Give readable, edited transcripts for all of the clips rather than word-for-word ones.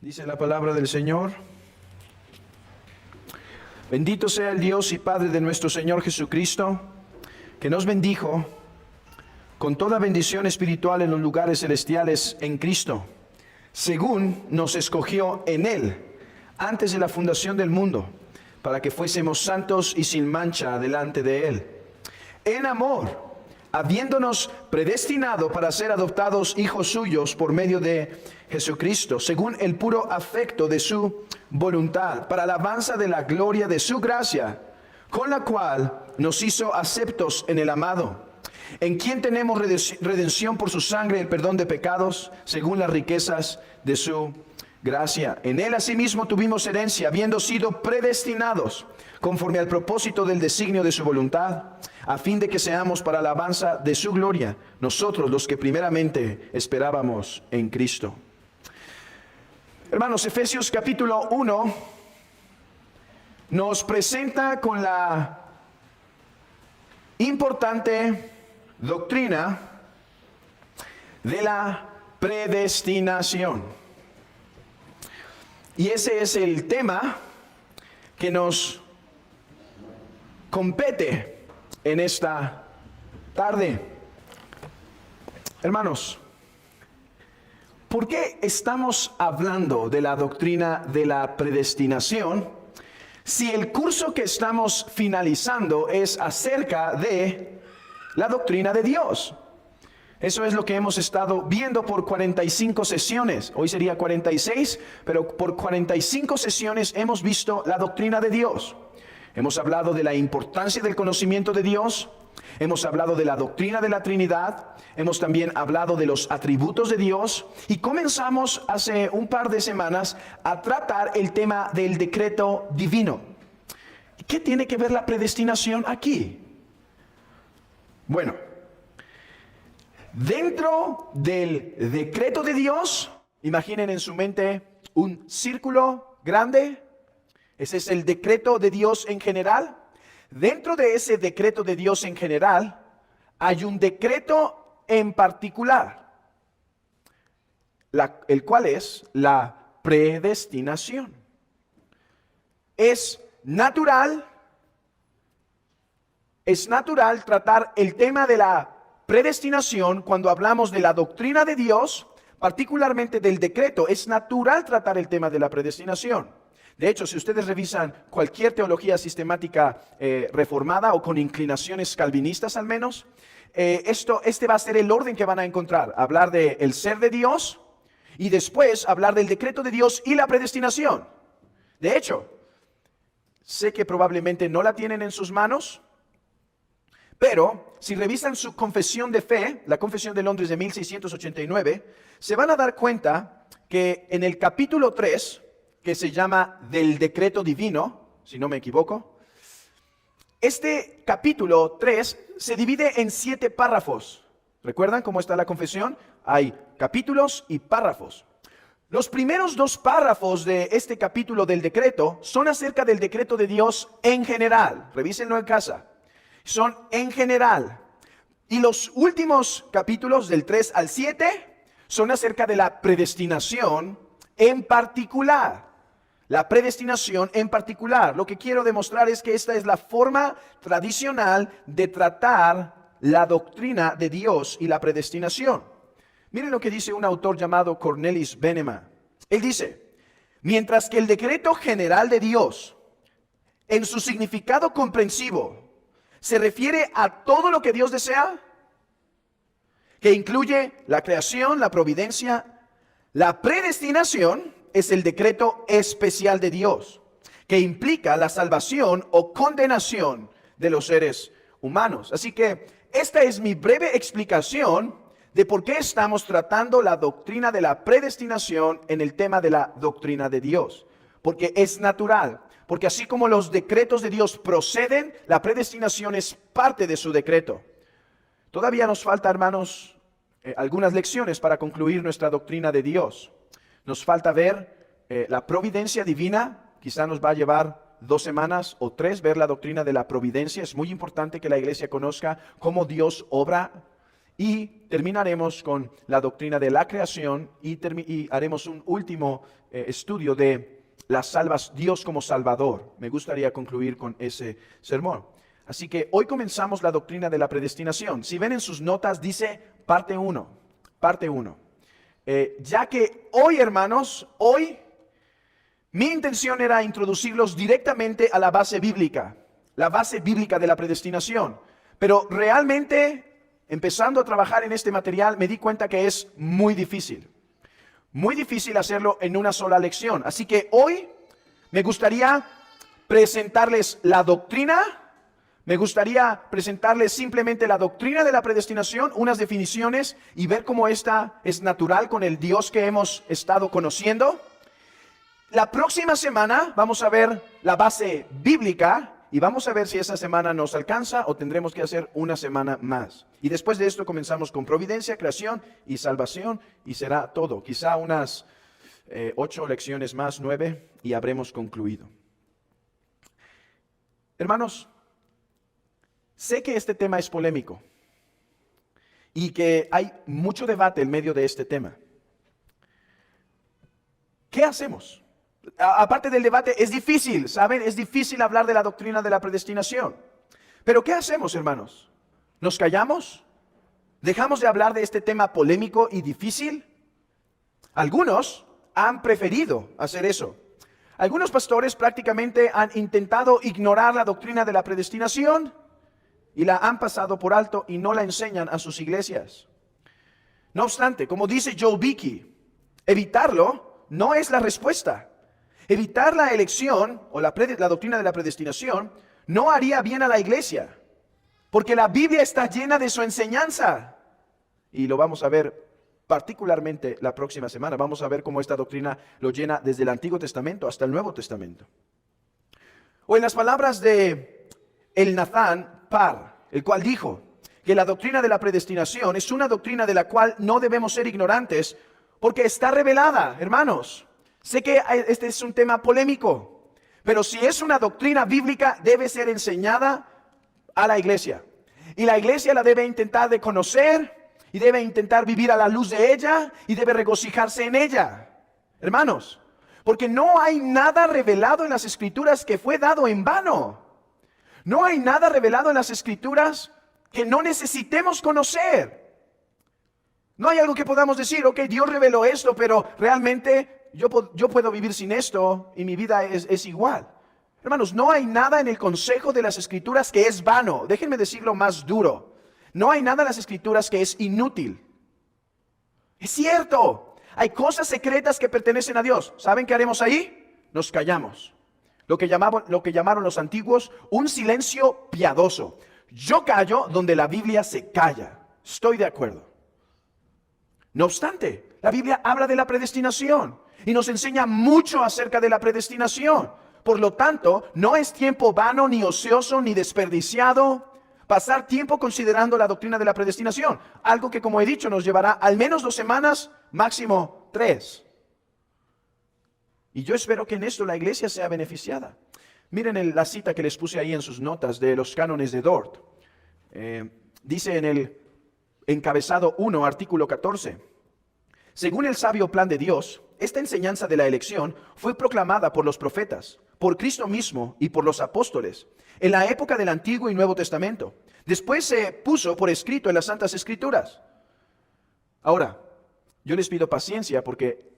Dice la palabra del Señor: bendito sea el Dios y Padre de nuestro Señor Jesucristo, que nos bendijo con toda bendición espiritual en los lugares celestiales en Cristo, según nos escogió en Él, antes de la fundación del mundo, para que fuésemos santos y sin mancha delante de Él. En amor, habiéndonos predestinado para ser adoptados hijos suyos por medio de Jesucristo, según el puro afecto de su voluntad, para alabanza de la gloria de su gracia, con la cual nos hizo aceptos en el amado, en quien tenemos redención por su sangre, el perdón de pecados, según las riquezas de su gracia. En él asimismo tuvimos herencia, habiendo sido predestinados conforme al propósito del designio de su voluntad, a fin de que seamos para alabanza de su gloria, nosotros los que primeramente esperábamos en Cristo. Hermanos, Efesios capítulo 1 nos presenta con la importante doctrina de la predestinación. Y ese es el tema que nos compete en esta tarde. Hermanos, ¿por qué estamos hablando de la doctrina de la predestinación si el curso que estamos finalizando es acerca de la doctrina de Dios? Eso es lo que hemos estado viendo por 45 sesiones. Hoy sería 46, pero por 45 sesiones hemos visto la doctrina de Dios. Hemos hablado de la importancia del conocimiento de Dios. Hemos hablado de la doctrina de la Trinidad. Hemos también hablado de los atributos de Dios. Y comenzamos hace un par de semanas a tratar el tema del decreto divino. ¿Qué tiene que ver la predestinación aquí? Bueno, dentro del decreto de Dios, imaginen en su mente un círculo grande. Ese es el decreto de Dios en general. Dentro de ese decreto de Dios en general, hay un decreto en particular, el cual es la predestinación. Es natural tratar el tema de la predestinación cuando hablamos de la doctrina de Dios, particularmente del decreto. Es natural tratar el tema de la predestinación. De hecho, si ustedes revisan cualquier teología sistemática reformada o con inclinaciones calvinistas al menos, este va a ser el orden que van a encontrar. Hablar del ser de Dios y después hablar del decreto de Dios y la predestinación. De hecho, sé que probablemente no la tienen en sus manos, pero si revisan su confesión de fe, la Confesión de Londres de 1689, se van a dar cuenta que en el capítulo 3, que se llama del decreto divino, si no me equivoco, este capítulo 3 se divide en 7 párrafos. ¿Recuerdan cómo está la confesión? Hay capítulos y párrafos. Los primeros 2 párrafos de este capítulo del decreto son acerca del decreto de Dios en general. Revísenlo en casa. Son en general. Y los últimos capítulos del 3 al 7 son acerca de la predestinación en particular. La predestinación en particular. Lo que quiero demostrar es que esta es la forma tradicional de tratar la doctrina de Dios y la predestinación. Miren lo que dice un autor llamado Cornelis Venema. Él dice: mientras que el decreto general de Dios, en su significado comprensivo, se refiere a todo lo que Dios desea, que incluye la creación, la providencia, la predestinación es el decreto especial de Dios, que implica la salvación o condenación de los seres humanos. Así que esta es mi breve explicación de por qué estamos tratando la doctrina de la predestinación en el tema de la doctrina de Dios. Porque es natural, porque así como los decretos de Dios proceden, la predestinación es parte de su decreto. Todavía nos falta, hermanos, algunas lecciones para concluir nuestra doctrina de Dios. Nos falta ver la providencia divina. Quizá nos va a llevar 2 semanas o 3 ver la doctrina de la providencia. Es muy importante que la iglesia conozca cómo Dios obra. Y terminaremos con la doctrina de la creación y haremos un último estudio de Dios como Salvador. Me gustaría concluir con ese sermón. Así que hoy comenzamos la doctrina de la predestinación. Si ven en sus notas, dice parte 1. Parte 1. Ya que hoy, hermanos, mi intención era introducirlos directamente a la base bíblica de la predestinación. Pero realmente, empezando a trabajar en este material, me di cuenta que es muy difícil hacerlo en una sola lección. Así que hoy me gustaría presentarles la doctrina. Me gustaría presentarles simplemente la doctrina de la predestinación, unas definiciones y ver cómo esta es natural con el Dios que hemos estado conociendo. La próxima semana vamos a ver la base bíblica y vamos a ver si esa semana nos alcanza o tendremos que hacer una semana más. Y después de esto comenzamos con providencia, creación y salvación y será todo. Quizá unas 8 lecciones más, 9 y habremos concluido. Hermanos, sé que este tema es polémico y que hay mucho debate en medio de este tema. ¿Qué hacemos? Aparte del debate, es difícil, ¿saben? Es difícil hablar de la doctrina de la predestinación. Pero ¿qué hacemos, hermanos? ¿Nos callamos? ¿Dejamos de hablar de este tema polémico y difícil? Algunos han preferido hacer eso. Algunos pastores prácticamente han intentado ignorar la doctrina de la predestinación y la han pasado por alto y no la enseñan a sus iglesias. No obstante, como dice Joel Beeke, evitarlo no es la respuesta. Evitar la elección o la doctrina de la predestinación no haría bien a la iglesia, porque la Biblia está llena de su enseñanza. Y lo vamos a ver particularmente la próxima semana. Vamos a ver cómo esta doctrina lo llena desde el Antiguo Testamento hasta el Nuevo Testamento. O en las palabras de Elnathán Parr, el cual dijo que la doctrina de la predestinación es una doctrina de la cual no debemos ser ignorantes porque está revelada, hermanos. Sé que este es un tema polémico, pero si es una doctrina bíblica, debe ser enseñada a la iglesia. Y la iglesia la debe intentar de conocer y debe intentar vivir a la luz de ella y debe regocijarse en ella. Hermanos, porque no hay nada revelado en las Escrituras que fue dado en vano. No hay nada revelado en las Escrituras que no necesitemos conocer. No hay algo que podamos decir, ok, Dios reveló esto, pero realmente yo puedo vivir sin esto y mi vida es igual. Hermanos, no hay nada en el consejo de las Escrituras que es vano. Déjenme decirlo más duro. No hay nada en las Escrituras que es inútil. Es cierto. Hay cosas secretas que pertenecen a Dios. ¿Saben qué haremos ahí? Nos callamos. Lo que llamaron los antiguos un silencio piadoso. Yo callo donde la Biblia se calla. Estoy de acuerdo. No obstante, la Biblia habla de la predestinación y nos enseña mucho acerca de la predestinación. Por lo tanto, no es tiempo vano, ni ocioso, ni desperdiciado pasar tiempo considerando la doctrina de la predestinación. Algo que, como he dicho, nos llevará al menos 2 semanas, máximo 3. Y yo espero que en esto la iglesia sea beneficiada. Miren la cita que les puse ahí en sus notas de los cánones de Dort. Dice en el encabezado 1, artículo 14. Según el sabio plan de Dios, esta enseñanza de la elección fue proclamada por los profetas, por Cristo mismo y por los apóstoles, en la época del Antiguo y Nuevo Testamento. Después se puso por escrito en las Santas Escrituras. Ahora, yo les pido paciencia porque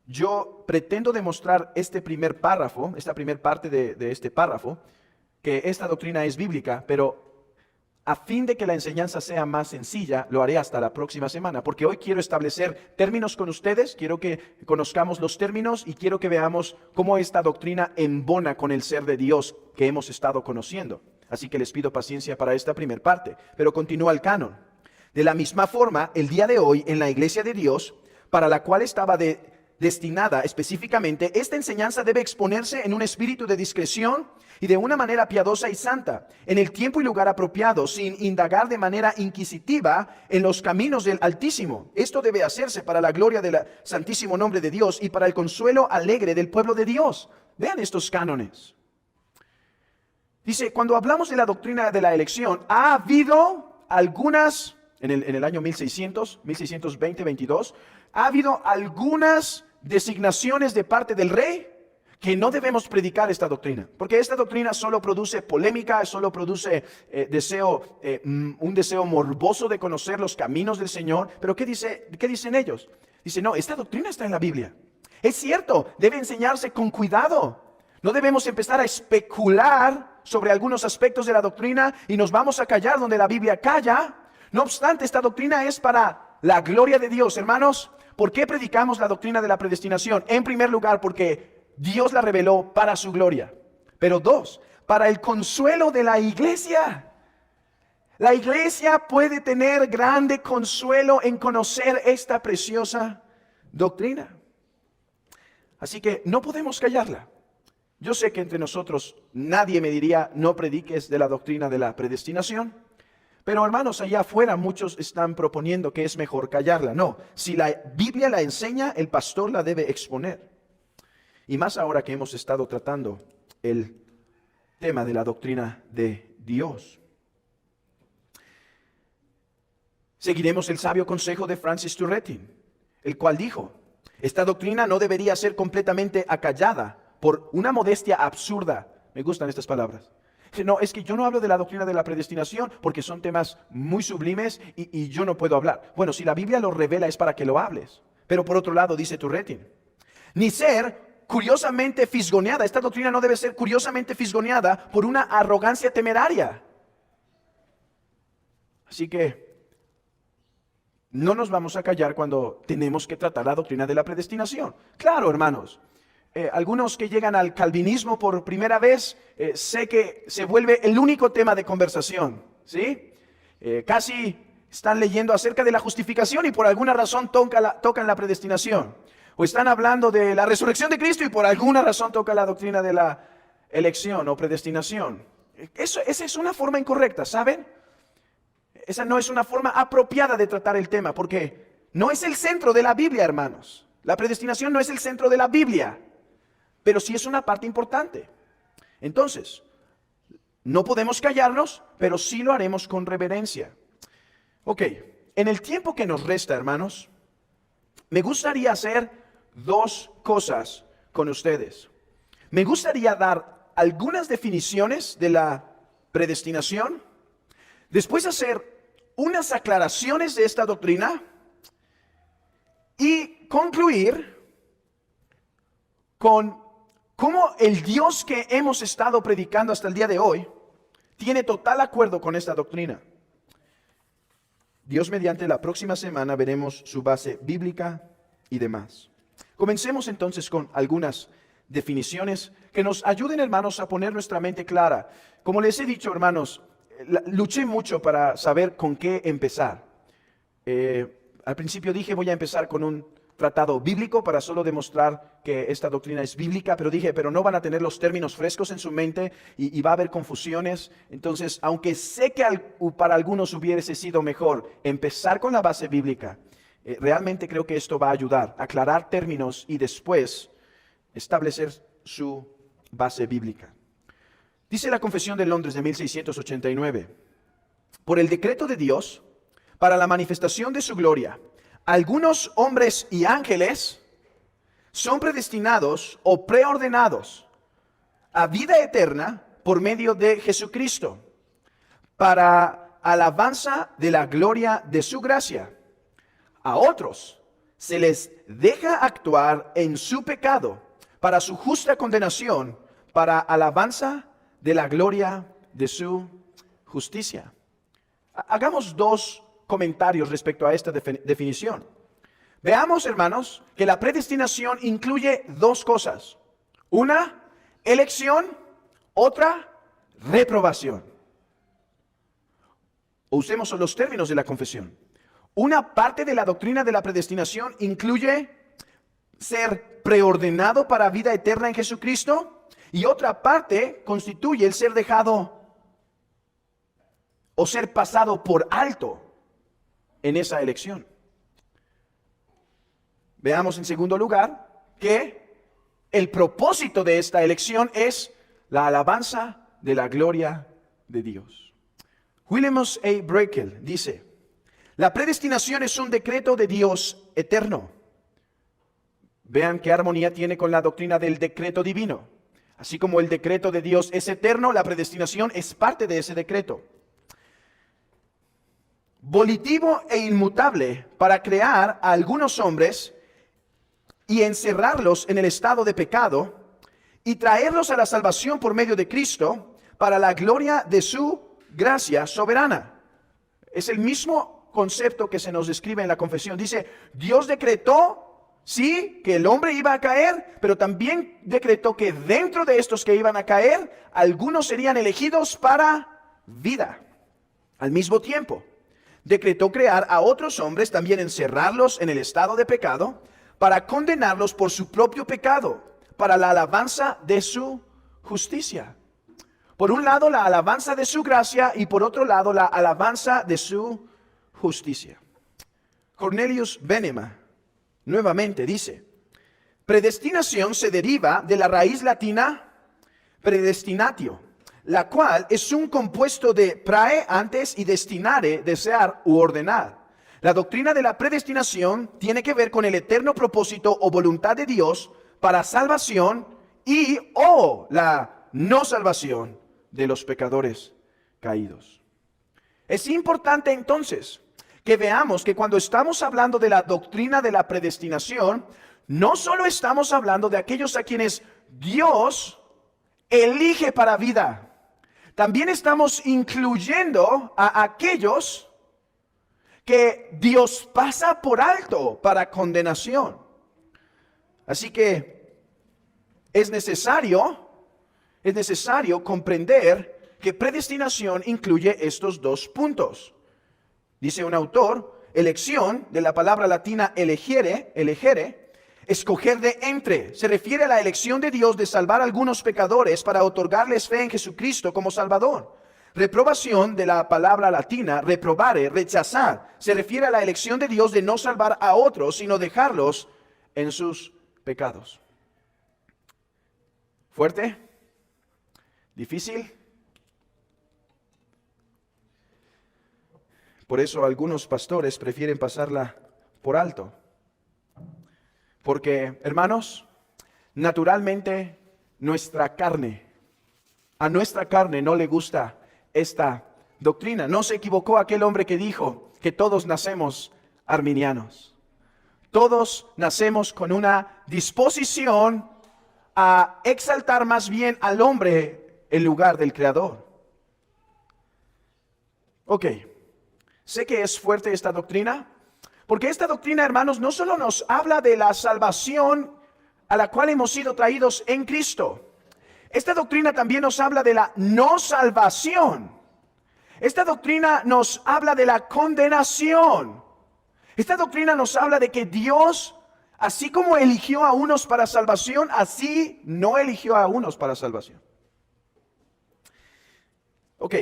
yo pretendo demostrar este primer párrafo, esta primera parte de este párrafo, que esta doctrina es bíblica, pero a fin de que la enseñanza sea más sencilla, lo haré hasta la próxima semana, porque hoy quiero establecer términos con ustedes, quiero que conozcamos los términos y quiero que veamos cómo esta doctrina embona con el ser de Dios que hemos estado conociendo. Así que les pido paciencia para esta primera parte, pero continúa el canon. De la misma forma, el día de hoy en la iglesia de Dios, para la cual estaba destinada específicamente, esta enseñanza debe exponerse en un espíritu de discreción y de una manera piadosa y santa, en el tiempo y lugar apropiado, sin indagar de manera inquisitiva en los caminos del Altísimo. Esto debe hacerse para la gloria del santísimo nombre de Dios y para el consuelo alegre del pueblo de Dios. Vean estos cánones. Dice, cuando hablamos de la doctrina de la elección, ha habido algunas en el año 1600, 1620, 22, ha habido algunas designaciones de parte del rey que no debemos predicar esta doctrina, porque esta doctrina solo produce polémica, solo produce un deseo morboso de conocer los caminos del Señor. Pero ¿qué dicen ellos? Dice, no, esta doctrina está en la Biblia. Es cierto, debe enseñarse con cuidado. No debemos empezar a especular sobre algunos aspectos de la doctrina y nos vamos a callar donde la Biblia calla. No obstante, esta doctrina es para la gloria de Dios, hermanos. ¿Por qué predicamos la doctrina de la predestinación? En primer lugar, porque Dios la reveló para su gloria. Pero dos, para el consuelo de la iglesia. La iglesia puede tener grande consuelo en conocer esta preciosa doctrina. Así que no podemos callarla. Yo sé que entre nosotros nadie me diría, no prediques de la doctrina de la predestinación. Pero hermanos, allá afuera muchos están proponiendo que es mejor callarla. No, si la Biblia la enseña, el pastor la debe exponer. Y más ahora que hemos estado tratando el tema de la doctrina de Dios. Seguiremos el sabio consejo de Francis Turretin, el cual dijo, esta doctrina no debería ser completamente acallada por una modestia absurda. Me gustan estas palabras. No, es que yo no hablo de la doctrina de la predestinación porque son temas muy sublimes y yo no puedo hablar. Bueno, si la Biblia lo revela es para que lo hables. Pero por otro lado, dice Turretin, ni ser curiosamente fisgoneada. Esta doctrina no debe ser curiosamente fisgoneada por una arrogancia temeraria. Así que no nos vamos a callar cuando tenemos que tratar la doctrina de la predestinación. Claro, hermanos, algunos que llegan al calvinismo por primera vez, sé que se vuelve el único tema de conversación, ¿sí? Casi están leyendo acerca de la justificación y por alguna razón tocan la predestinación. O están hablando de la resurrección de Cristo y por alguna razón toca la doctrina de la elección o predestinación. Esa es una forma incorrecta, ¿saben? Esa no es una forma apropiada de tratar el tema, porque no es el centro de la Biblia, hermanos. La predestinación no es el centro de la Biblia, pero sí es una parte importante. Entonces, no podemos callarnos, pero sí lo haremos con reverencia. Ok, en el tiempo que nos resta, hermanos, me gustaría hacer dos cosas con ustedes. Me gustaría dar algunas definiciones de la predestinación, después hacer unas aclaraciones de esta doctrina y concluir con cómo el Dios que hemos estado predicando hasta el día de hoy tiene total acuerdo con esta doctrina. Dios mediante, la próxima semana veremos su base bíblica y demás. Comencemos entonces con algunas definiciones que nos ayuden, hermanos, a poner nuestra mente clara. Como les he dicho, hermanos, luché mucho para saber con qué empezar. Al principio dije, voy a empezar con un tratado bíblico para solo demostrar que esta doctrina es bíblica, pero dije, pero no van a tener los términos frescos en su mente y va a haber confusiones. Entonces, aunque sé que para algunos hubiese sido mejor empezar con la base bíblica, realmente creo que esto va a ayudar a aclarar términos y después establecer su base bíblica. Dice la Confesión de Londres de 1689, por el decreto de Dios, para la manifestación de su gloria, algunos hombres y ángeles son predestinados o preordenados a vida eterna por medio de Jesucristo, para alabanza de la gloria de su gracia. A otros se les deja actuar en su pecado para su justa condenación, para alabanza de la gloria de su justicia. Hagamos dos comentarios respecto a esta definición. Veamos, hermanos, que la predestinación incluye dos cosas. Una, elección; otra, reprobación. Usemos los términos de la confesión. Una parte de la doctrina de la predestinación incluye ser preordenado para vida eterna en Jesucristo, y otra parte constituye el ser dejado o ser pasado por alto en esa elección. Veamos en segundo lugar que el propósito de esta elección es la alabanza de la gloria de Dios. William A. Brakel dice: La predestinación es un decreto de Dios eterno. Vean qué armonía tiene con la doctrina del decreto divino. Así como el decreto de Dios es eterno, la predestinación es parte de ese decreto. Volitivo e inmutable para crear a algunos hombres y encerrarlos en el estado de pecado y traerlos a la salvación por medio de Cristo para la gloria de su gracia soberana. Es el mismo concepto que se nos describe en la confesión. Dice, Dios decretó, sí, que el hombre iba a caer, pero también decretó que dentro de estos que iban a caer, algunos serían elegidos para vida. Al mismo tiempo, decretó crear a otros hombres, también encerrarlos en el estado de pecado, para condenarlos por su propio pecado, para la alabanza de su justicia. Por un lado, la alabanza de su gracia y por otro lado, la alabanza de su justicia. Cornelius Venema nuevamente dice, predestinación se deriva de la raíz latina predestinatio, la cual es un compuesto de prae antes y destinare, desear u ordenar. La doctrina de la predestinación tiene que ver con el eterno propósito o voluntad de Dios para salvación y o la no salvación de los pecadores caídos. Es importante entonces que veamos que cuando estamos hablando de la doctrina de la predestinación, no solo estamos hablando de aquellos a quienes Dios elige para vida, también estamos incluyendo a aquellos que Dios pasa por alto para condenación. Así que es necesario comprender que predestinación incluye estos dos puntos. Dice un autor, elección, de la palabra latina elegere, escoger de entre. Se refiere a la elección de Dios de salvar a algunos pecadores para otorgarles fe en Jesucristo como Salvador. Reprobación, de la palabra latina reprobare, rechazar. Se refiere a la elección de Dios de no salvar a otros, sino dejarlos en sus pecados. ¿Fuerte? ¿Difícil? Por eso algunos pastores prefieren pasarla por alto. Porque, hermanos, naturalmente a nuestra carne no le gusta esta doctrina. No se equivocó aquel hombre que dijo que todos nacemos arminianos. Todos nacemos con una disposición a exaltar más bien al hombre en lugar del Creador. Ok, sé que es fuerte esta doctrina, porque esta doctrina, hermanos, no solo nos habla de la salvación a la cual hemos sido traídos en Cristo. Esta doctrina también nos habla de la no salvación. Esta doctrina nos habla de la condenación. Esta doctrina nos habla de que Dios, así como eligió a unos para salvación, así no eligió a unos para salvación. Ok,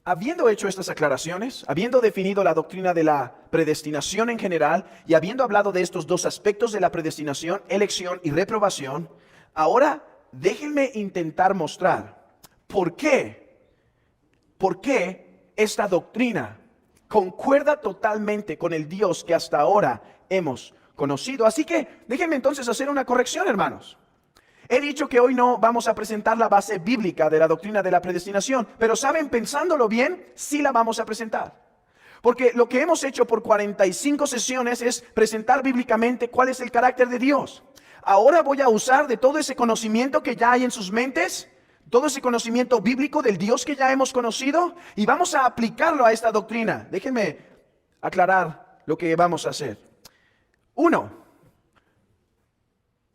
habiendo hecho estas aclaraciones, habiendo definido la doctrina de la predestinación en general y habiendo hablado de estos dos aspectos de la predestinación, elección y reprobación, ahora déjenme intentar mostrar por qué esta doctrina concuerda totalmente con el Dios que hasta ahora hemos conocido. Así que déjenme entonces hacer una corrección, hermanos. He dicho que hoy no vamos a presentar la base bíblica de la doctrina de la predestinación, pero saben, pensándolo bien, sí la vamos a presentar. Porque lo que hemos hecho por 45 sesiones es presentar bíblicamente cuál es el carácter de Dios. Ahora voy a usar de todo ese conocimiento que ya hay en sus mentes, todo ese conocimiento bíblico del Dios que ya hemos conocido, y vamos a aplicarlo a esta doctrina. Déjenme aclarar lo que vamos a hacer. 1.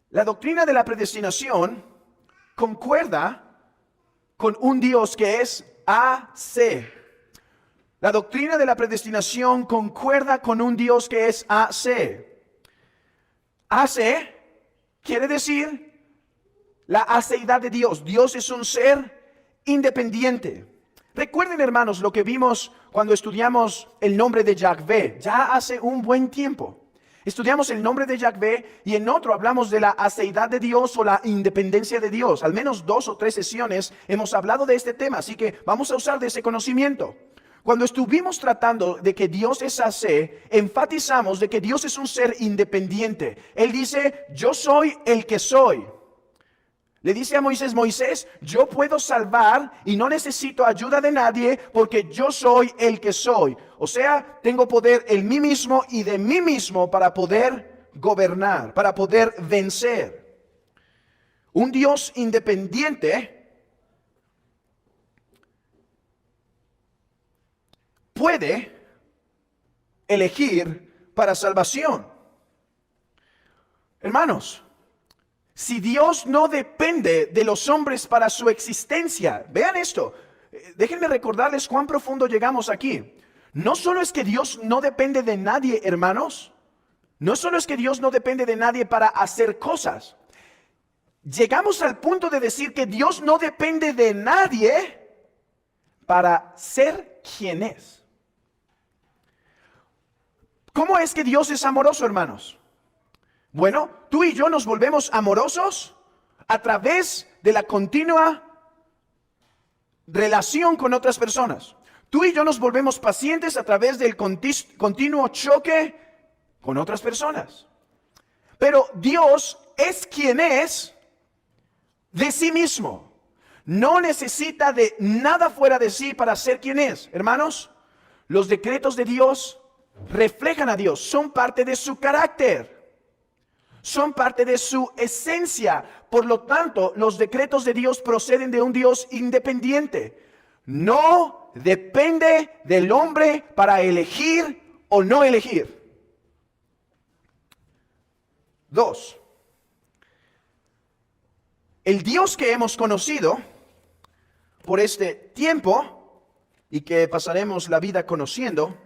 La doctrina de la predestinación concuerda con un Dios que es AC. La doctrina de la predestinación concuerda con un Dios que es AC. AC quiere decir la aceidad de Dios. Dios es un ser independiente. Recuerden, hermanos, lo que vimos cuando estudiamos el nombre de Yahvé, ya hace un buen tiempo. Estudiamos el nombre de Yahvé y en otro hablamos de la aceidad de Dios o la independencia de Dios. Al menos 2 o 3 sesiones hemos hablado de este tema, así que vamos a usar de ese conocimiento. Cuando estuvimos tratando de que Dios es así, enfatizamos de que Dios es un ser independiente. Él dice, yo soy el que soy. Le dice a Moisés, Moisés, yo puedo salvar y no necesito ayuda de nadie porque yo soy el que soy. O sea, tengo poder en mí mismo y de mí mismo para poder gobernar, para poder vencer. Un Dios independiente puede elegir para salvación. Hermanos, si Dios no depende de los hombres para su existencia, vean esto, déjenme recordarles cuán profundo llegamos aquí. No solo es que Dios no depende de nadie, hermanos, no solo es que Dios no depende de nadie para hacer cosas. Llegamos al punto de decir que Dios no depende de nadie para ser quien es. ¿Cómo es que Dios es amoroso, hermanos? Bueno, tú y yo nos volvemos amorosos a través de la continua relación con otras personas. Tú y yo nos volvemos pacientes a través del continuo choque con otras personas. Pero Dios es quien es de sí mismo. No necesita de nada fuera de sí para ser quien es. Hermanos, los decretos de Dios reflejan a Dios, son parte de su carácter, son parte de su esencia. Por lo tanto, los decretos de Dios proceden de un Dios independiente. No depende del hombre para elegir o no elegir. 2. El Dios que hemos conocido por este tiempo y que pasaremos la vida conociendo,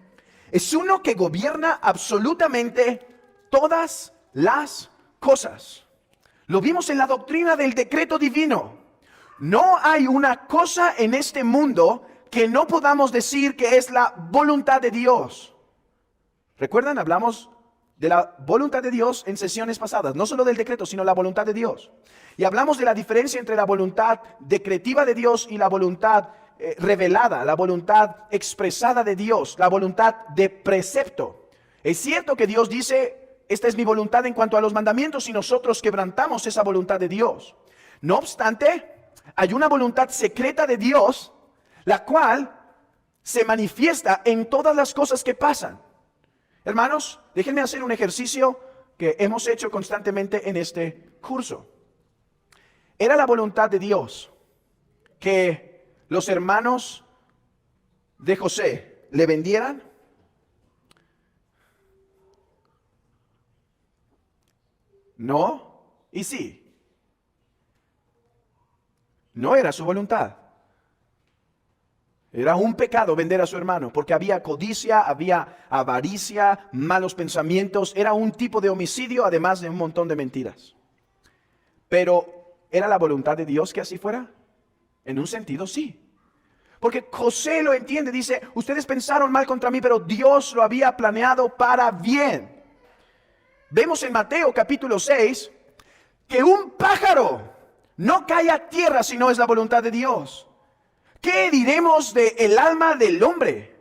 es uno que gobierna absolutamente todas las cosas. Lo vimos en la doctrina del decreto divino. No hay una cosa en este mundo que no podamos decir que es la voluntad de Dios. ¿Recuerdan? Hablamos de la voluntad de Dios en sesiones pasadas, no solo del decreto, sino la voluntad de Dios. Y hablamos de la diferencia entre la voluntad decretiva de Dios y la voluntad revelada, la voluntad expresada de Dios, la voluntad de precepto. Es cierto que Dios dice, esta es mi voluntad en cuanto a los mandamientos, y nosotros quebrantamos esa voluntad de Dios. No obstante, hay una voluntad secreta de Dios, la cual se manifiesta en todas las cosas que pasan. Hermanos, déjenme hacer un ejercicio que hemos hecho constantemente en este curso. Era la voluntad de Dios que los hermanos de José le vendieran. No y sí. No era su voluntad. Era un pecado vender a su hermano, porque había codicia, había avaricia, malos pensamientos. Era un tipo de homicidio, además de un montón de mentiras. Pero, ¿era la voluntad de Dios que así fuera? En un sentido, sí. Porque José lo entiende, dice, ustedes pensaron mal contra mí, pero Dios lo había planeado para bien. Vemos en Mateo capítulo 6 que un pájaro no cae a tierra si no es la voluntad de Dios. ¿Qué diremos del alma del hombre?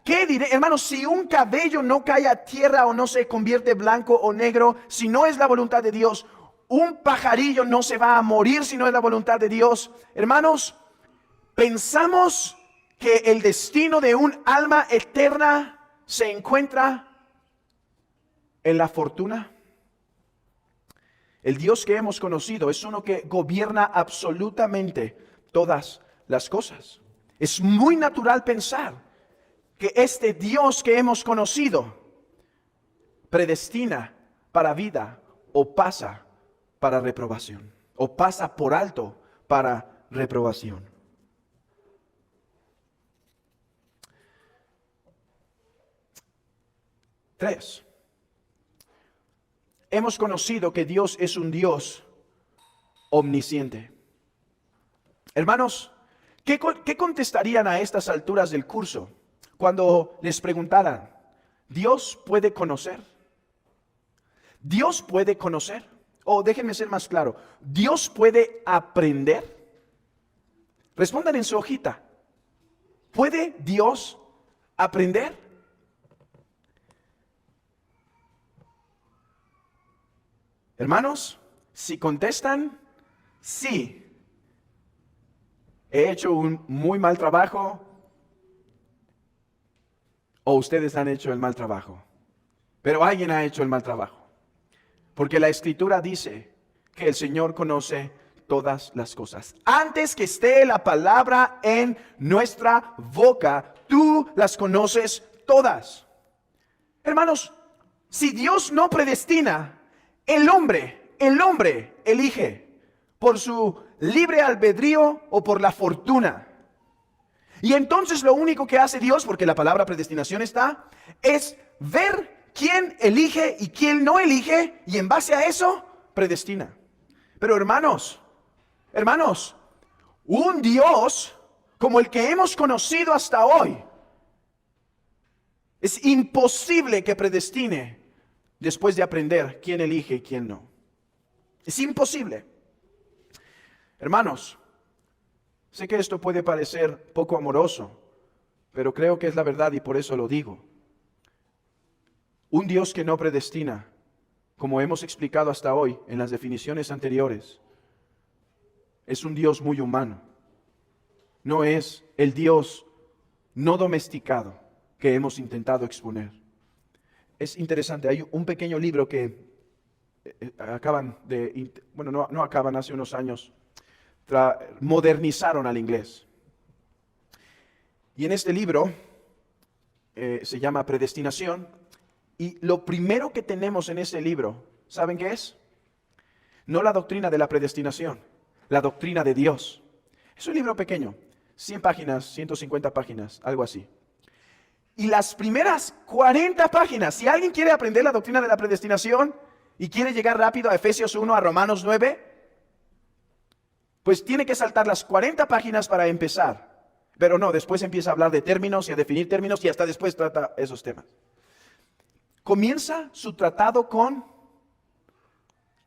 Hermanos, si un cabello no cae a tierra o no se convierte blanco o negro, si no es la voluntad de Dios, un pajarillo no se va a morir si no es la voluntad de Dios. Hermanos, pensamos que el destino de un alma eterna se encuentra en la fortuna. El Dios que hemos conocido es uno que gobierna absolutamente todas las cosas. Es muy natural pensar que este Dios que hemos conocido predestina para vida o pasa para reprobación, o pasa por alto para reprobación. Tres. Hemos conocido que Dios es un Dios omnisciente. Hermanos, ¿qué contestarían a estas alturas del curso cuando les preguntaran, ¿Dios puede conocer? ¿Dios puede conocer? O déjenme ser más claro, ¿Dios puede aprender? Respondan en su hojita. ¿Puede Dios aprender? Hermanos, si contestan sí, he hecho un muy mal trabajo, o ustedes han hecho el mal trabajo, pero alguien ha hecho el mal trabajo. Porque la Escritura dice que el Señor conoce todas las cosas. Antes que esté la palabra en nuestra boca, tú las conoces todas. Hermanos, si Dios no predestina, el hombre elige por su libre albedrío o por la fortuna. Y entonces lo único que hace Dios, porque la palabra predestinación está, es ver quién elige y quién no elige, y en base a eso, predestina. Pero hermanos, un Dios como el que hemos conocido hasta hoy, es imposible que predestine después de aprender quién elige y quién no. Es imposible. Hermanos, sé que esto puede parecer poco amoroso, pero creo que es la verdad y por eso lo digo. Un Dios que no predestina, como hemos explicado hasta hoy en las definiciones anteriores, es un Dios muy humano. No es el Dios no domesticado que hemos intentado exponer. Es interesante, hay un pequeño libro que hace unos años, modernizaron al inglés. Y en este libro se llama Predestinación, y lo primero que tenemos en ese libro, ¿saben qué es? No la doctrina de la predestinación, la doctrina de Dios. Es un libro pequeño, 100 páginas, 150 páginas, algo así. Y las primeras 40 páginas, si alguien quiere aprender la doctrina de la predestinación y quiere llegar rápido a Efesios 1, a Romanos 9, pues tiene que saltar las 40 páginas para empezar. Pero no, después empieza a hablar de términos y a definir términos y hasta después trata esos temas. Comienza su tratado con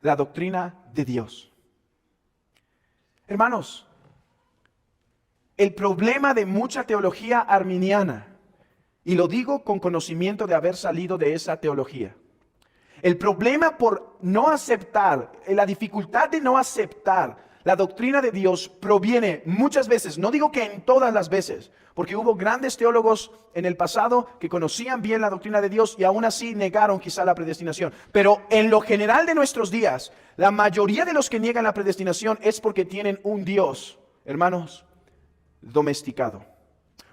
la doctrina de Dios. Hermanos, el problema de mucha teología arminiana, y lo digo con conocimiento de haber salido de esa teología, el problema por no aceptar, la dificultad de no aceptar la doctrina de Dios proviene muchas veces, no digo que en todas las veces, porque hubo grandes teólogos en el pasado que conocían bien la doctrina de Dios y aún así negaron quizá la predestinación. Pero en lo general de nuestros días, la mayoría de los que niegan la predestinación es porque tienen un Dios, hermanos, domesticado.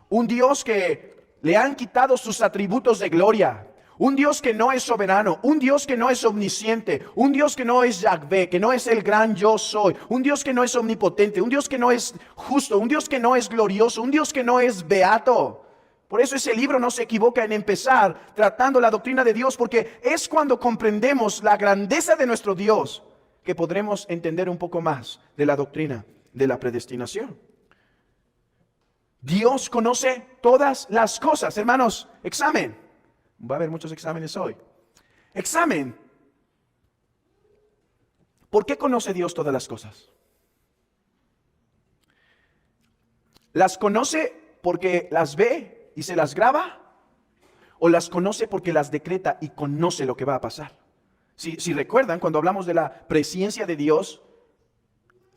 Un Dios que le han quitado sus atributos de gloria. Un Dios que no es soberano, un Dios que no es omnisciente, un Dios que no es Yahvé, que no es el gran yo soy, un Dios que no es omnipotente, un Dios que no es justo, un Dios que no es glorioso, un Dios que no es beato. Por eso ese libro no se equivoca en empezar tratando la doctrina de Dios, porque es cuando comprendemos la grandeza de nuestro Dios que podremos entender un poco más de la doctrina de la predestinación. Dios conoce todas las cosas. Hermanos, examen. Va a haber muchos exámenes hoy. Examen. ¿Por qué conoce Dios todas las cosas? ¿Las conoce porque las ve y se las graba? ¿O las conoce porque las decreta y conoce lo que va a pasar? Si recuerdan, cuando hablamos de la presciencia de Dios,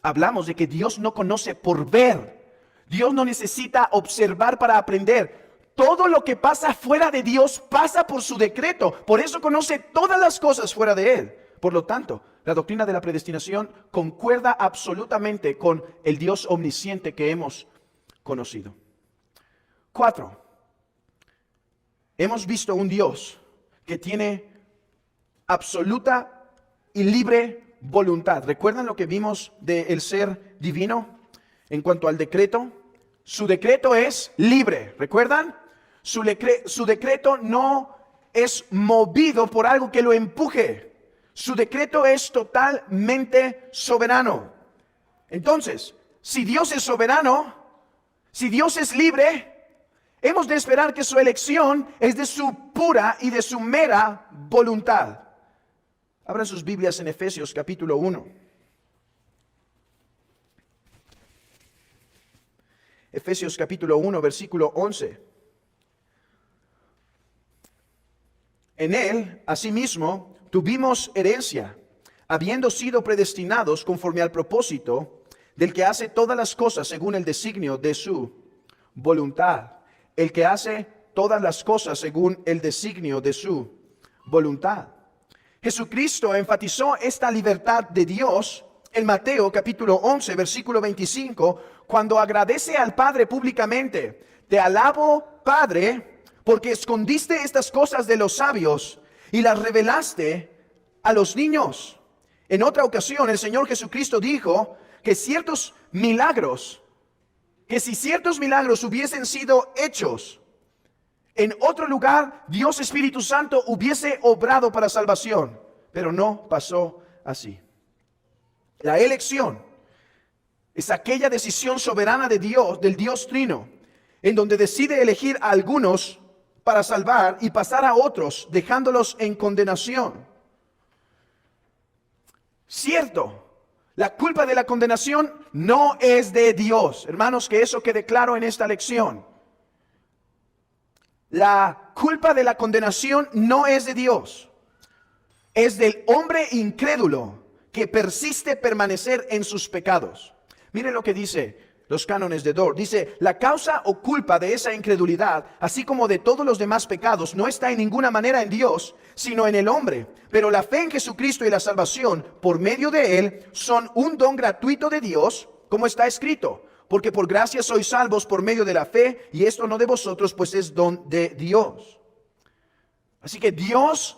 hablamos de que Dios no conoce por ver. Dios no necesita observar para aprender. Todo lo que pasa fuera de Dios pasa por su decreto. Por eso conoce todas las cosas fuera de Él. Por lo tanto, la doctrina de la predestinación concuerda absolutamente con el Dios omnisciente que hemos conocido. 4. Hemos visto un Dios que tiene absoluta y libre voluntad. ¿Recuerdan lo que vimos del ser divino en cuanto al decreto? Su decreto es libre. ¿Recuerdan? Su decreto no es movido por algo que lo empuje. Su decreto es totalmente soberano. Entonces, si Dios es soberano, si Dios es libre, hemos de esperar que su elección es de su pura y de su mera voluntad. Abran sus Biblias en Efesios capítulo 1. Efesios capítulo 1, versículo 11. En él, asimismo, tuvimos herencia, habiendo sido predestinados conforme al propósito del que hace todas las cosas según el designio de su voluntad. El que hace todas las cosas según el designio de su voluntad. Jesucristo enfatizó esta libertad de Dios en Mateo capítulo 11, versículo 25, cuando agradece al Padre públicamente. Te alabo, Padre, porque escondiste estas cosas de los sabios y las revelaste a los niños. En otra ocasión, el Señor Jesucristo dijo que si ciertos milagros hubiesen sido hechos en otro lugar, Dios Espíritu Santo hubiese obrado para salvación, pero no pasó así. La elección es aquella decisión soberana de Dios, del Dios Trino, en donde decide elegir a algunos para salvar y pasar a otros, dejándolos en condenación. Cierto, la culpa de la condenación no es de Dios. Hermanos, que eso quede claro en esta lección. La culpa de la condenación no es de Dios. Es del hombre incrédulo que persiste permanecer en sus pecados. Miren lo que dice los cánones de Dort. Dice, la causa o culpa de esa incredulidad, así como de todos los demás pecados, no está en ninguna manera en Dios, sino en el hombre. Pero la fe en Jesucristo y la salvación por medio de Él son un don gratuito de Dios, como está escrito. Porque por gracia sois salvos por medio de la fe, y esto no de vosotros, pues es don de Dios. Así que Dios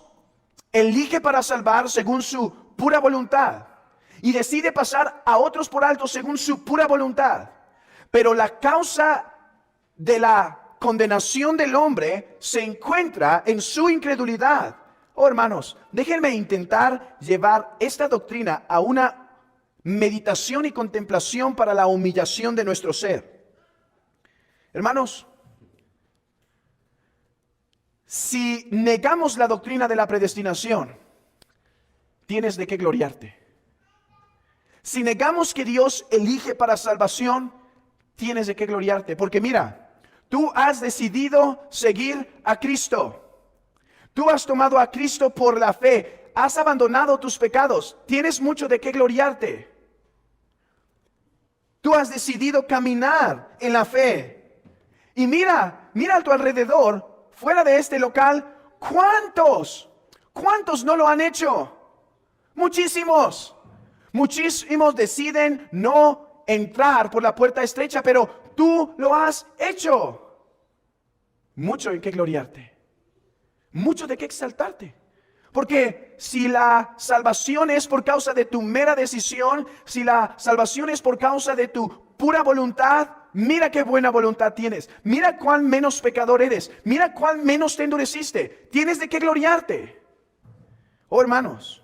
elige para salvar según su pura voluntad, y decide pasar a otros por alto según su pura voluntad. Pero la causa de la condenación del hombre se encuentra en su incredulidad. Oh, hermanos, déjenme intentar llevar esta doctrina a una meditación y contemplación para la humillación de nuestro ser. Hermanos, si negamos la doctrina de la predestinación, tienes de qué gloriarte. Si negamos que Dios elige para salvación, tienes de qué gloriarte. Porque mira, tú has decidido seguir a Cristo. Tú has tomado a Cristo por la fe. Has abandonado tus pecados. Tienes mucho de qué gloriarte. Tú has decidido caminar en la fe. Y mira a tu alrededor, fuera de este local, ¿cuántos no lo han hecho? Muchísimos deciden no entrar por la puerta estrecha, pero tú lo has hecho. Mucho en qué gloriarte, mucho de qué exaltarte. Porque si la salvación es por causa de tu mera decisión, si la salvación es por causa de tu pura voluntad, mira qué buena voluntad tienes. Mira cuán menos pecador eres. Mira cuán menos te endureciste. Tienes de qué gloriarte. Oh, hermanos,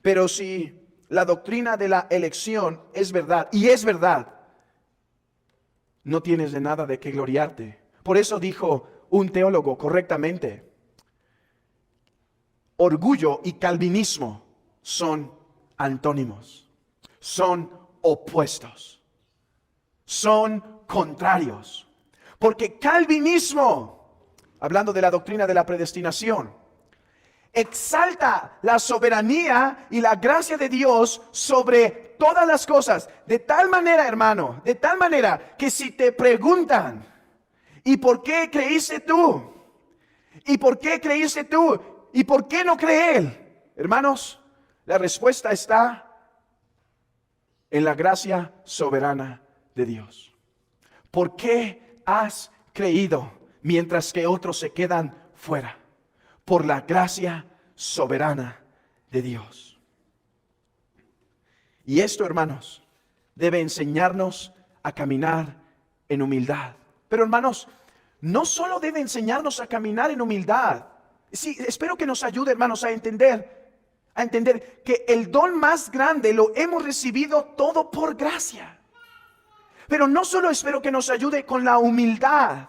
pero si la doctrina de la elección es verdad, y es verdad, no tienes de nada de qué gloriarte. Por eso dijo un teólogo correctamente: orgullo y calvinismo son antónimos, son opuestos, son contrarios. Porque calvinismo, hablando de la doctrina de la predestinación, exalta la soberanía y la gracia de Dios sobre todas las cosas. De tal manera, hermano, de tal manera que si te preguntan, ¿y por qué creíste tú? ¿Y por qué creíste tú? ¿Y por qué no cree él? Hermanos, la respuesta está en la gracia soberana de Dios. ¿Por qué has creído mientras que otros se quedan fuera? Por la gracia soberana de Dios. Y esto, hermanos, debe enseñarnos a caminar en humildad. Pero, hermanos, no solo debe enseñarnos a caminar en humildad. Sí, espero que nos ayude, hermanos, a entender que el don más grande lo hemos recibido todo por gracia. Pero no solo espero que nos ayude con la humildad.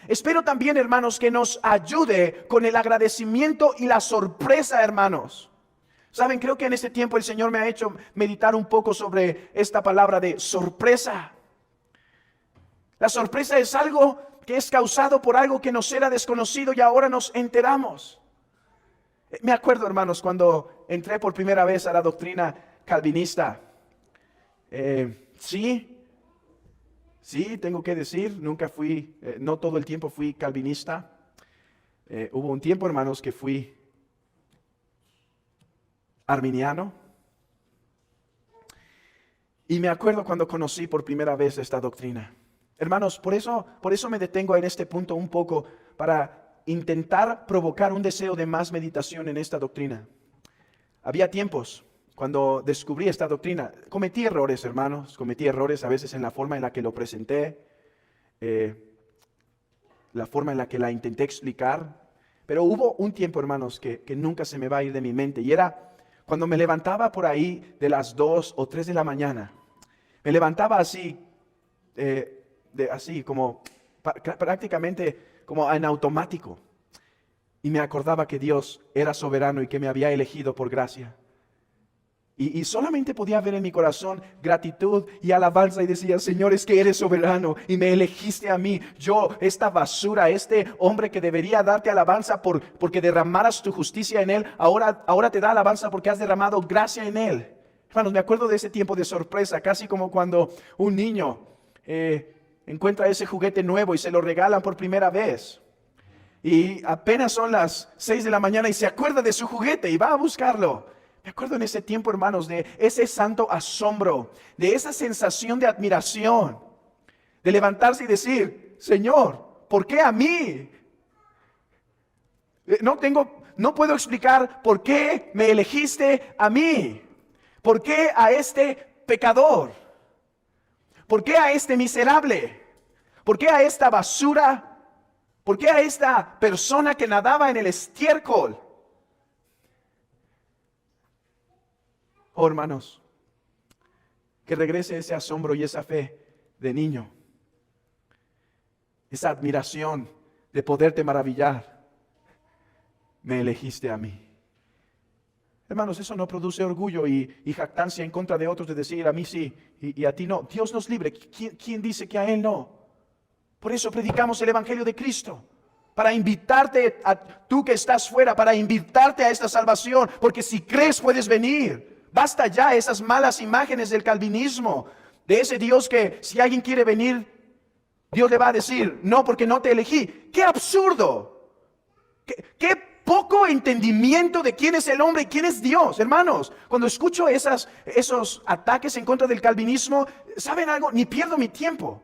Espero también, hermanos, que nos ayude con el agradecimiento y la sorpresa, hermanos. Saben, creo que en este tiempo el Señor me ha hecho meditar un poco sobre esta palabra de sorpresa. La sorpresa es algo que es causado por algo que nos era desconocido y ahora nos enteramos. Me acuerdo, hermanos, cuando entré por primera vez a la doctrina calvinista. Sí, tengo que decir, nunca fui, no todo el tiempo fui calvinista. Hubo un tiempo, hermanos, que fui arminiano. Y me acuerdo cuando conocí por primera vez esta doctrina. Hermanos, por eso me detengo en este punto un poco para intentar provocar un deseo de más meditación en esta doctrina. Había tiempos cuando descubrí esta doctrina. Cometí errores, hermanos, cometí errores a veces en la forma en la que lo presenté, la forma en la que la intenté explicar. Pero hubo un tiempo, hermanos, que nunca se me va a ir de mi mente. Y era cuando me levantaba por ahí de las 2 o 3 de la mañana. Me levantaba así, así como prácticamente como en automático. Y me acordaba que Dios era soberano y que me había elegido por gracia. Y solamente podía ver en mi corazón gratitud y alabanza y decía, Señor, es que eres soberano y me elegiste a mí. Yo, esta basura, este hombre que debería darte alabanza porque derramaras tu justicia en él, ahora te da alabanza porque has derramado gracia en él. Hermanos, me acuerdo de ese tiempo de sorpresa, casi como cuando un niño encuentra ese juguete nuevo y se lo regalan por primera vez. Y apenas son las 6 de la mañana y se acuerda de su juguete y va a buscarlo. Me acuerdo en ese tiempo, hermanos, de ese santo asombro, de esa sensación de admiración, de levantarse y decir, Señor, ¿por qué a mí? No puedo explicar por qué me elegiste a mí. ¿Por qué a este pecador? ¿Por qué a este miserable? ¿Por qué a esta basura? ¿Por qué a esta persona que nadaba en el estiércol? Oh, hermanos, que regrese ese asombro y esa fe de niño, esa admiración de poderte maravillar. Me elegiste a mí. Hermanos, eso no produce orgullo y jactancia en contra de otros de decir a mí sí y a ti no. Dios nos libre. ¿Quién dice que a Él no? Por eso predicamos el Evangelio de Cristo. Para invitarte a tú que estás fuera, para invitarte a esta salvación. Porque si crees puedes venir. Basta ya esas malas imágenes del calvinismo, de ese Dios que si alguien quiere venir, Dios le va a decir, no, porque no te elegí. ¡Qué absurdo! ¡Qué poco entendimiento de quién es el hombre y quién es Dios! Hermanos, cuando escucho esos ataques en contra del calvinismo, ¿saben algo? Ni pierdo mi tiempo.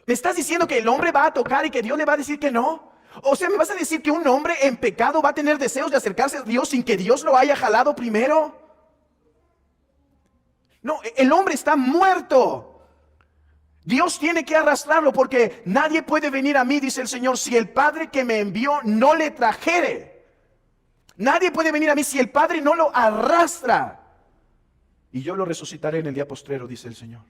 ¿Me estás diciendo que el hombre va a tocar y que Dios le va a decir que no? O sea, ¿me vas a decir que un hombre en pecado va a tener deseos de acercarse a Dios sin que Dios lo haya jalado primero? No, el hombre está muerto. Dios tiene que arrastrarlo porque nadie puede venir a mí, dice el Señor, si el Padre que me envió no le trajere. Nadie puede venir a mí si el Padre no lo arrastra. Y yo lo resucitaré en el día postrero, dice el Señor.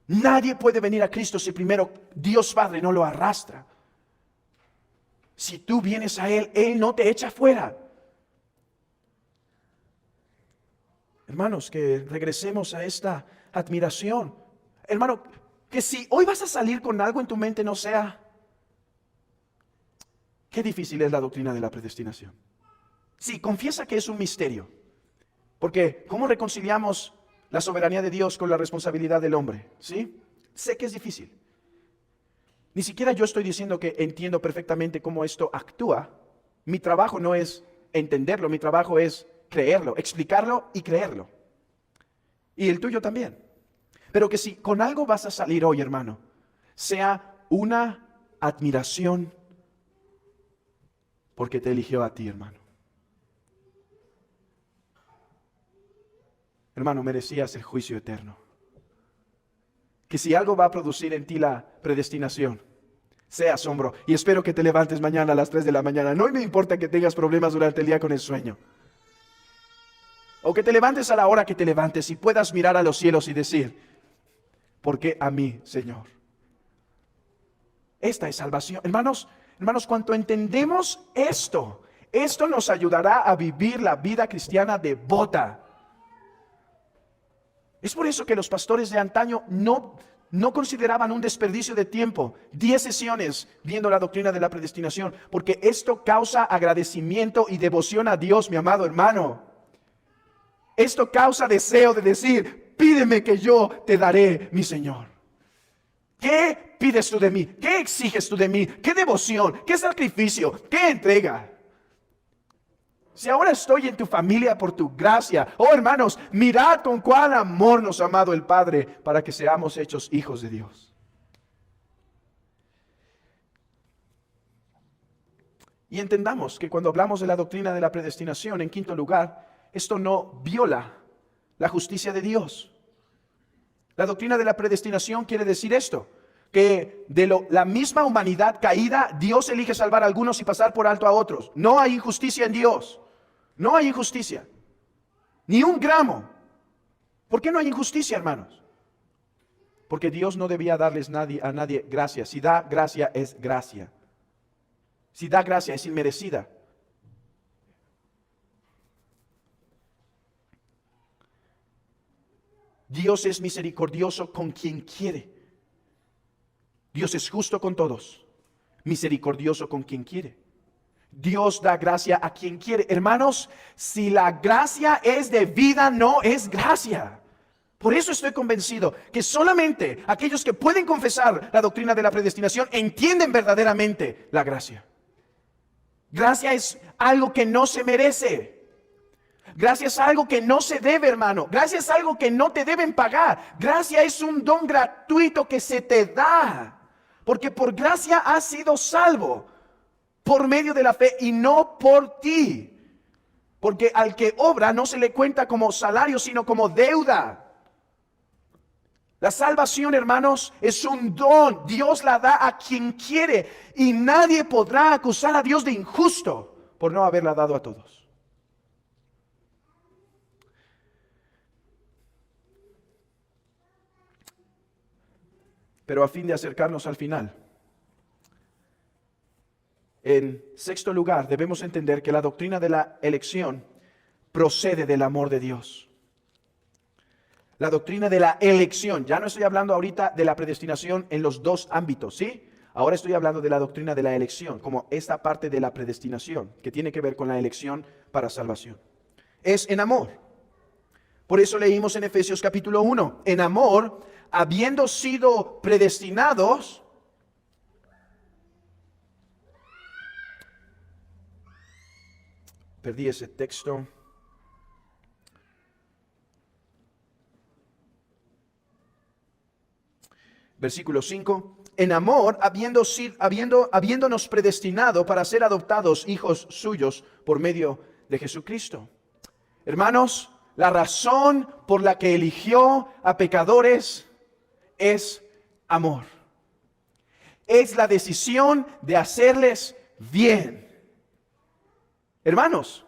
Nadie puede venir a Cristo si primero Dios Padre no lo arrastra. Si tú vienes a Él, Él no te echa fuera. Hermanos, que regresemos a esta admiración. Hermano, que si hoy vas a salir con algo en tu mente no sea, qué difícil es la doctrina de la predestinación. Sí, confiesa que es un misterio. Porque, ¿cómo reconciliamos la soberanía de Dios con la responsabilidad del hombre? ¿Sí? Sé que es difícil. Ni siquiera yo estoy diciendo que entiendo perfectamente cómo esto actúa. Mi trabajo no es entenderlo, mi trabajo es creerlo, explicarlo y creerlo. Y el tuyo también. Pero que si con algo vas a salir hoy, hermano, sea una admiración porque te eligió a ti, hermano. Hermano, merecías el juicio eterno. Que si algo va a producir en ti la predestinación, sea asombro. Y espero que te levantes mañana a las 3 de la mañana. No me importa que tengas problemas durante el día con el sueño. O que te levantes a la hora que te levantes y puedas mirar a los cielos y decir, ¿por qué a mí, Señor? Esta es salvación. Hermanos, cuando entendemos esto nos ayudará a vivir la vida cristiana devota. Es por eso que los pastores de antaño no no consideraban un desperdicio de tiempo 10 sesiones viendo la doctrina de la predestinación, porque esto causa agradecimiento y devoción a Dios, mi amado hermano. Esto causa deseo de decir, pídeme que yo te daré, mi Señor. ¿Qué pides tú de mí? ¿Qué exiges tú de mí? ¿Qué devoción? ¿Qué sacrificio? ¿Qué entrega? Si ahora estoy en tu familia por tu gracia, oh hermanos, mirad con cuán amor nos ha amado el Padre para que seamos hechos hijos de Dios. Y entendamos que cuando hablamos de la doctrina de la predestinación, en quinto lugar, esto no viola la justicia de Dios. La doctrina de la predestinación quiere decir esto, que la misma humanidad caída, Dios elige salvar a algunos y pasar por alto a otros. No hay injusticia en Dios. No hay injusticia, ni un gramo. ¿Por qué no hay injusticia, hermanos? Porque Dios no debía darles a nadie gracia. Si da gracia, es gracia. Si da gracia, es inmerecida. Dios es misericordioso con quien quiere. Dios es justo con todos, misericordioso con quien quiere. Dios da gracia a quien quiere. Hermanos, si la gracia es de vida, no es gracia. Por eso estoy convencido que solamente aquellos que pueden confesar la doctrina de la predestinación entienden verdaderamente la gracia. Gracia es algo que no se merece. Gracia es algo que no se debe, hermano. Gracia es algo que no te deben pagar. Gracia es un don gratuito que se te da. Porque por gracia has sido salvo. Por medio de la fe y no por ti. Porque al que obra no se le cuenta como salario, sino como deuda. La salvación, hermanos, es un don. Dios la da a quien quiere. Y nadie podrá acusar a Dios de injusto por no haberla dado a todos. Pero a fin de acercarnos al final, en sexto lugar, debemos entender que la doctrina de la elección procede del amor de Dios. La doctrina de la elección, ya no estoy hablando ahorita de la predestinación en los dos ámbitos, ¿sí? Ahora estoy hablando de la doctrina de la elección, como esta parte de la predestinación, que tiene que ver con la elección para salvación. Es en amor. Por eso leímos en Efesios capítulo 1, en amor, habiendo sido predestinados, perdí ese texto. Versículo 5. En amor, habiéndonos predestinado para ser adoptados hijos suyos por medio de Jesucristo. Hermanos, la razón por la que eligió a pecadores es amor. Es la decisión de hacerles bien. Hermanos,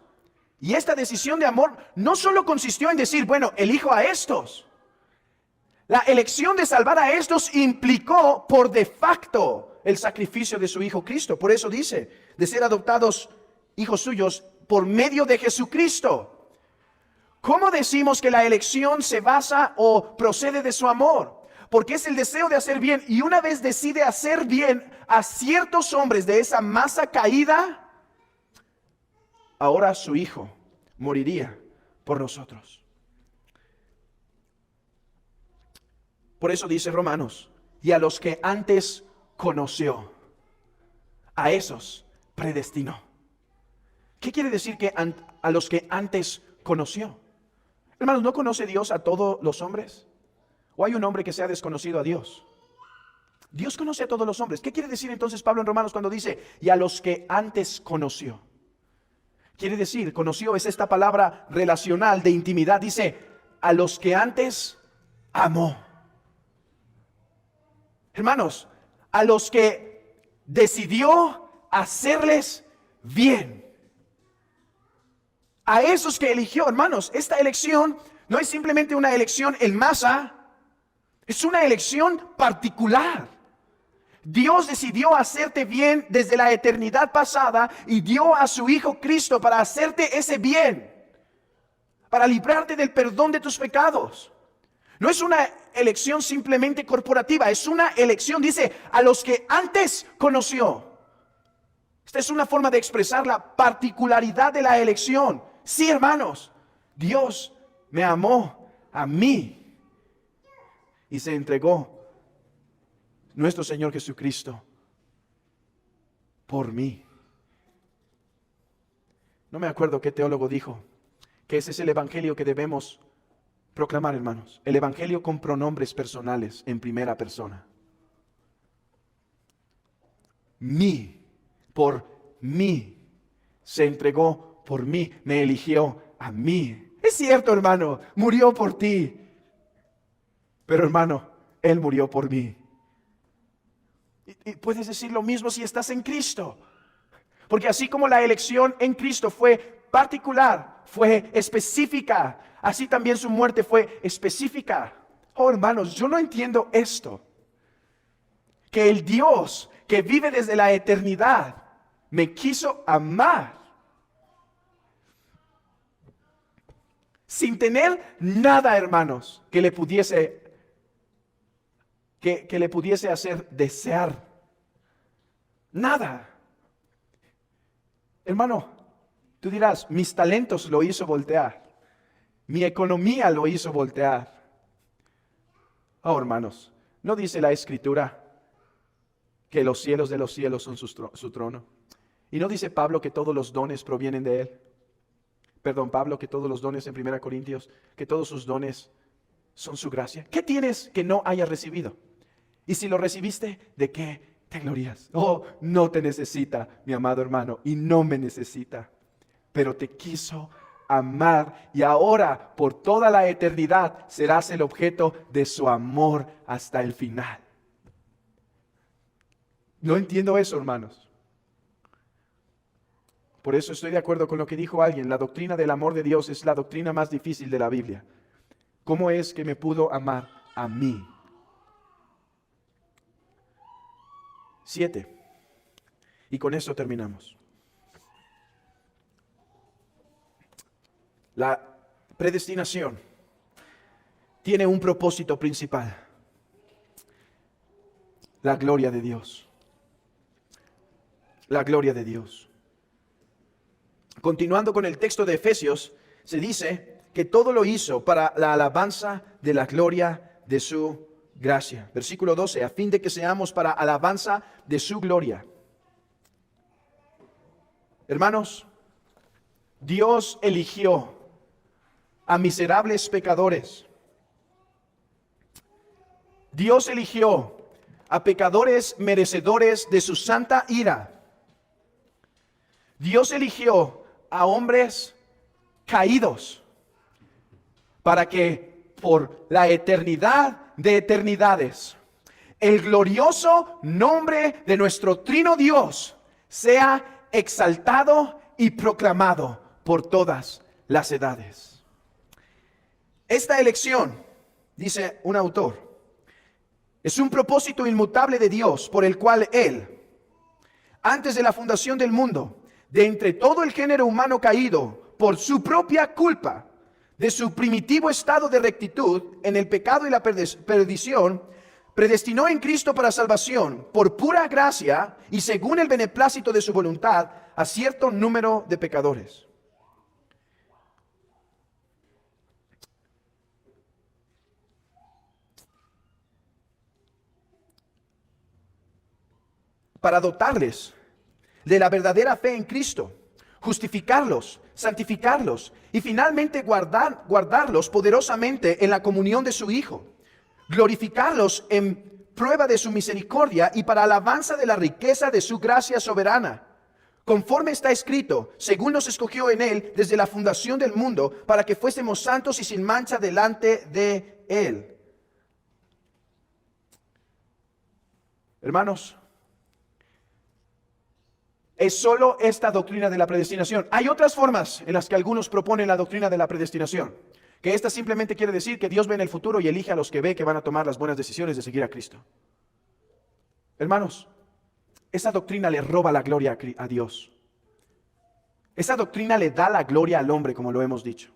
y esta decisión de amor no solo consistió en decir, bueno, elijo a estos. La elección de salvar a estos implicó por de facto el sacrificio de su Hijo Cristo. Por eso dice, de ser adoptados hijos suyos por medio de Jesucristo. ¿Cómo decimos que la elección se basa o procede de su amor? Porque es el deseo de hacer bien. Y una vez decide hacer bien a ciertos hombres de esa masa caída, ahora su Hijo moriría por nosotros. Por eso dice Romanos, y a los que antes conoció, a esos predestinó. ¿Qué quiere decir que a los que antes conoció? Hermanos, ¿no conoce Dios a todos los hombres? ¿O hay un hombre que sea desconocido a Dios? Dios conoce a todos los hombres. ¿Qué quiere decir entonces Pablo en Romanos cuando dice, y a los que antes conoció? Quiere decir, conoció es esta palabra relacional de intimidad. Dice, a los que antes amó. Hermanos, a los que decidió hacerles bien. A esos que eligió, hermanos, esta elección no es simplemente una elección en masa, es una elección particular. Dios decidió hacerte bien desde la eternidad pasada y dio a su Hijo Cristo para hacerte ese bien, para librarte del perdón de tus pecados. No es una elección simplemente corporativa, es una elección, dice, a los que antes conoció. Esta es una forma de expresar la particularidad de la elección. Sí, hermanos, Dios me amó a mí y se entregó nuestro Señor Jesucristo por mí. No me acuerdo qué teólogo dijo que ese es el evangelio que debemos proclamar, hermanos. El evangelio con pronombres personales en primera persona. Mí, por mí, se entregó por mí, me eligió a mí. Es cierto, hermano, murió por ti. Pero, hermano, Él murió por mí. Y puedes decir lo mismo si estás en Cristo. Porque así como la elección en Cristo fue particular, fue específica, así también su muerte fue específica. Oh, hermanos, yo no entiendo esto. Que el Dios que vive desde la eternidad me quiso amar sin tener nada, hermanos, que le pudiese hacer desear. Nada. Hermano, tú dirás, mis talentos lo hizo voltear. Mi economía lo hizo voltear. Oh, hermanos, ¿no dice la Escritura que los cielos de los cielos son su trono? ¿Y no dice Pablo que todos los dones provienen de Él? Pablo, que todos los dones en 1 Corintios, que todos sus dones son su gracia. ¿Qué tienes que no hayas recibido? Y si lo recibiste, ¿de qué te glorías? Oh, no te necesita, mi amado hermano, y no me necesita. Pero te quiso amar y ahora por toda la eternidad serás el objeto de su amor hasta el final. No entiendo eso, hermanos. Por eso estoy de acuerdo con lo que dijo alguien. La doctrina del amor de Dios es la doctrina más difícil de la Biblia. ¿Cómo es que me pudo amar a mí? 7. Y con eso terminamos. La predestinación tiene un propósito principal: la gloria de Dios. La gloria de Dios. Continuando con el texto de Efesios, se dice que todo lo hizo para la alabanza de la gloria de su gracia. Versículo 12, a fin de que seamos para alabanza de su gloria. Hermanos, Dios eligió a miserables pecadores. Dios eligió a pecadores merecedores de su santa ira. Dios eligió a hombres caídos para que por la eternidad de eternidades el glorioso nombre de nuestro trino Dios sea exaltado y proclamado por todas las edades. Esta elección, dice un autor, es un propósito inmutable de Dios por el cual Él, antes de la fundación del mundo, de entre todo el género humano caído por su propia culpa, de su primitivo estado de rectitud en el pecado y la perdición, predestinó en Cristo para salvación, por pura gracia y según el beneplácito de su voluntad, a cierto número de pecadores. Para dotarles de la verdadera fe en Cristo, justificarlos, santificarlos y finalmente guardarlos poderosamente en la comunión de su Hijo, glorificarlos en prueba de su misericordia y para alabanza de la riqueza de su gracia soberana, conforme está escrito, según nos escogió en Él desde la fundación del mundo, para que fuésemos santos y sin mancha delante de Él. Hermanos, es solo esta doctrina de la predestinación. Hay otras formas en las que algunos proponen la doctrina de la predestinación, que esta simplemente quiere decir que Dios ve en el futuro y elige a los que ve que van a tomar las buenas decisiones de seguir a Cristo. Hermanos, esa doctrina le roba la gloria a Dios. Esa doctrina le da la gloria al hombre, como lo hemos dicho.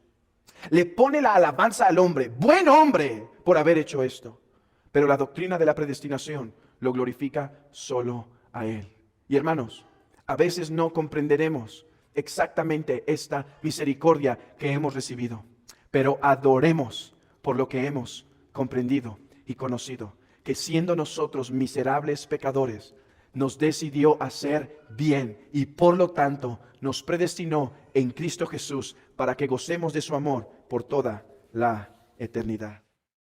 Le pone la alabanza al hombre, buen hombre, por haber hecho esto. Pero la doctrina de la predestinación lo glorifica solo a Él. Y hermanos, a veces no comprenderemos exactamente esta misericordia que hemos recibido, pero adoremos por lo que hemos comprendido y conocido, que siendo nosotros miserables pecadores, nos decidió hacer bien y por lo tanto nos predestinó en Cristo Jesús para que gocemos de su amor por toda la eternidad.